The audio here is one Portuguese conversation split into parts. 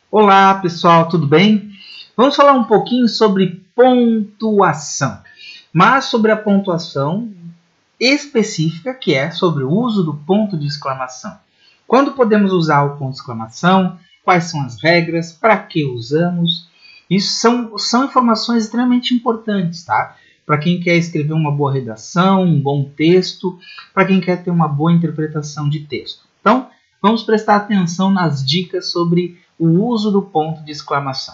Olá pessoal, tudo bem? Vamos falar um pouquinho sobre pontuação, mas sobre a pontuação específica, que é sobre o uso do ponto de exclamação. Quando podemos usar o ponto de exclamação, quais são as regras, para que usamos. Isso são informações extremamente importantes, tá? Para quem quer escrever uma boa redação, um bom texto, para quem quer ter uma boa interpretação de texto. Então, vamos prestar atenção nas dicas sobre o uso do ponto de exclamação.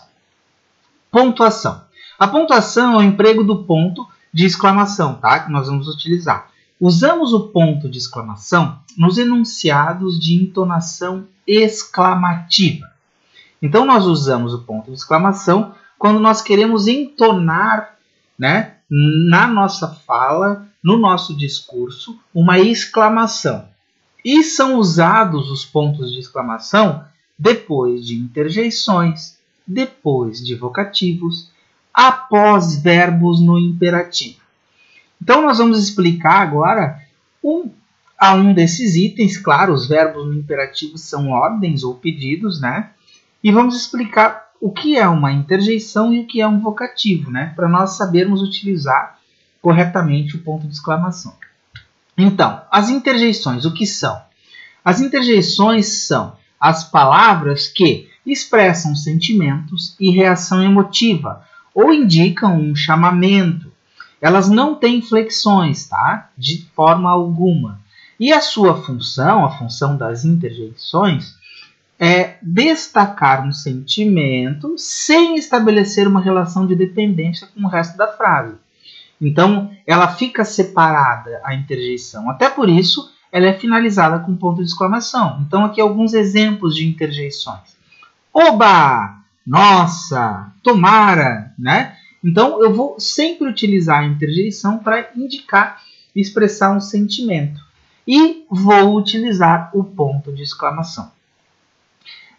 Pontuação. A pontuação é o emprego do ponto de exclamação, tá? Que nós vamos utilizar. Usamos o ponto de exclamação nos enunciados de entonação exclamativa. Então, nós usamos o ponto de exclamação quando nós queremos entonar, né, na nossa fala, no nosso discurso, uma exclamação. E são usados os pontos de exclamação depois de interjeições, depois de vocativos, após verbos no imperativo. Então, nós vamos explicar agora a um desses itens. Claro, os verbos no imperativo são ordens ou pedidos, né? E vamos explicar o que é uma interjeição e o que é um vocativo, né? Para nós sabermos utilizar corretamente o ponto de exclamação. Então, as interjeições, o que são? As interjeições são as palavras que expressam sentimentos e reação emotiva ou indicam um chamamento. Elas não têm flexões, tá? De forma alguma. E a sua função, a função das interjeições, é destacar um sentimento sem estabelecer uma relação de dependência com o resto da frase. Então, ela fica separada, a interjeição. Até por isso, ela é finalizada com ponto de exclamação. Então, aqui alguns exemplos de interjeições. Oba! Nossa! Tomara! Né? Então, eu vou sempre utilizar a interjeição para indicar e expressar um sentimento. E vou utilizar o ponto de exclamação.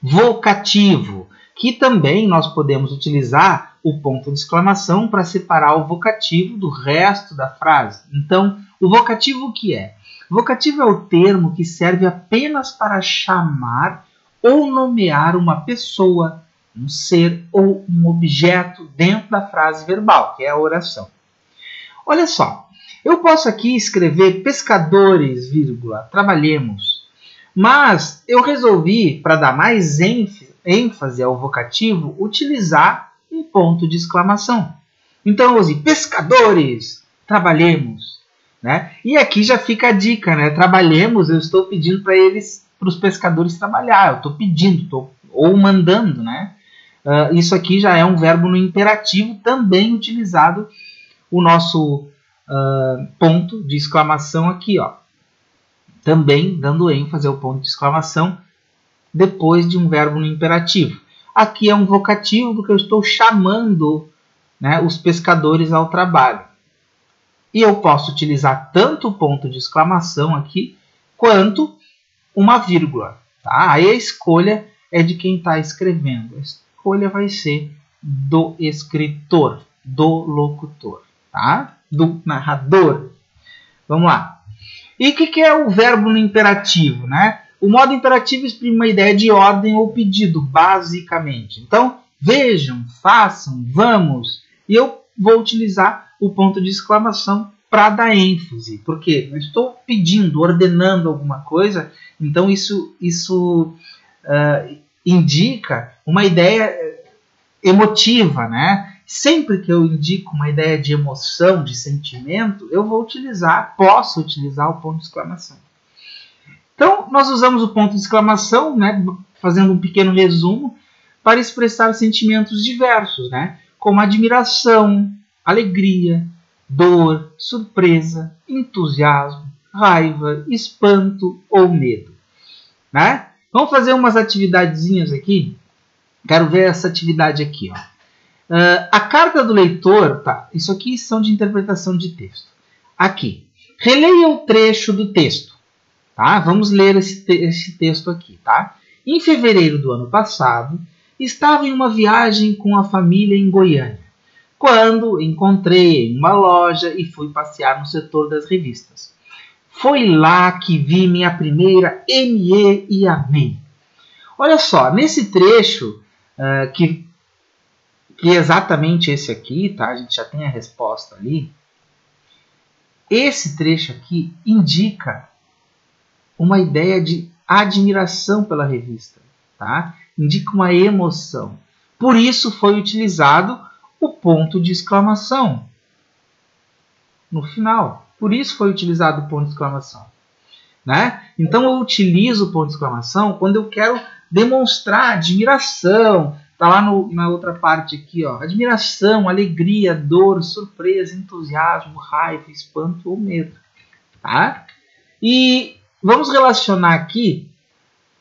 Vocativo, que também nós podemos utilizar o ponto de exclamação para separar o vocativo do resto da frase. Então, o vocativo o que é? Vocativo é o termo que serve apenas para chamar ou nomear uma pessoa, um ser ou um objeto dentro da frase verbal, que é a oração. Olha só, eu posso aqui escrever pescadores, vírgula, trabalhemos, mas eu resolvi, para dar mais ênfase ao vocativo, utilizar um ponto de exclamação. Então eu usei pescadores, trabalhemos. Né? E aqui já fica a dica, né? Trabalhemos, eu estou pedindo para os pescadores trabalhar, eu estou pedindo, ou mandando, né? Isso aqui já é um verbo no imperativo, também utilizado o nosso ponto de exclamação aqui, ó. Também dando ênfase ao ponto de exclamação depois de um verbo no imperativo. Aqui é um vocativo porque eu estou chamando, né, os pescadores ao trabalho. E eu posso utilizar tanto o ponto de exclamação aqui, quanto uma vírgula. Tá? Aí a escolha é de quem está escrevendo. A escolha vai ser do escritor, do locutor, tá? Do narrador. Vamos lá. E o que é o verbo no imperativo? Né? O modo imperativo exprime uma ideia de ordem ou pedido, basicamente. Então, vejam, façam, vamos. E eu vou utilizar o ponto de exclamação para dar ênfase. Porque eu estou pedindo, ordenando alguma coisa, então isso indica uma ideia emotiva, né? Sempre que eu indico uma ideia de emoção, de sentimento, eu posso utilizar o ponto de exclamação. Então, nós usamos o ponto de exclamação, né, fazendo um pequeno resumo, para expressar sentimentos diversos, né, como admiração, alegria, dor, surpresa, entusiasmo, raiva, espanto ou medo. Né? Vamos fazer umas atividadezinhas aqui. Quero ver essa atividade aqui, ó. A carta do leitor, tá? Isso aqui são de interpretação de texto. Aqui, releia o trecho do texto. Tá? Vamos ler esse texto aqui. Tá? Em fevereiro do ano passado, estava em uma viagem com a família em Goiânia, quando encontrei em uma loja e fui passear no setor das revistas. Foi lá que vi minha primeira ME e amei. Olha só, nesse trecho que é exatamente esse aqui, tá? A gente já tem a resposta ali. Esse trecho aqui indica uma ideia de admiração pela revista, tá? Indica uma emoção. Por isso foi utilizado o ponto de exclamação no final. Por isso foi utilizado o ponto de exclamação, né? Então eu utilizo o ponto de exclamação quando eu quero demonstrar admiração. Tá lá na outra parte aqui, ó. Admiração, alegria, dor, surpresa, entusiasmo, raiva, espanto ou medo, tá? E vamos relacionar aqui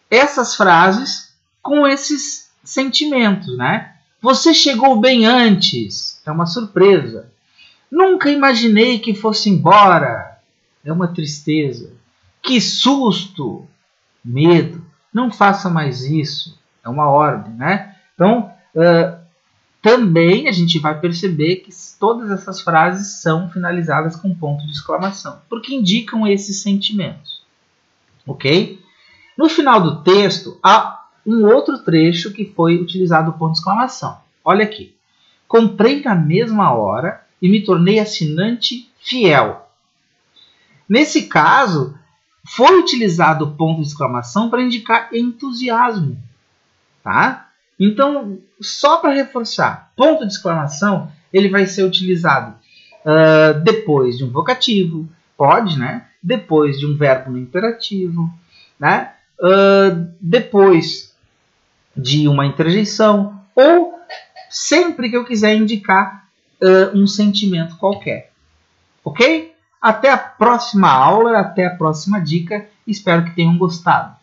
essas frases com esses sentimentos, né? Você chegou bem antes, é uma surpresa. Nunca imaginei que fosse embora, é uma tristeza. Que susto, medo. Não faça mais isso, é uma ordem, né? Então, também a gente vai perceber que todas essas frases são finalizadas com ponto de exclamação, porque indicam esses sentimentos, ok? No final do texto, há um outro trecho que foi utilizado o ponto de exclamação. Olha aqui. Comprei na mesma hora e me tornei assinante fiel. Nesse caso, foi utilizado o ponto de exclamação para indicar entusiasmo, tá? Então, só para reforçar, ponto de exclamação ele vai ser utilizado depois de um vocativo, pode, né? Depois de um verbo no imperativo, né? Depois de uma interjeição, ou sempre que eu quiser indicar um sentimento qualquer. Ok? Até a próxima aula, até a próxima dica. Espero que tenham gostado.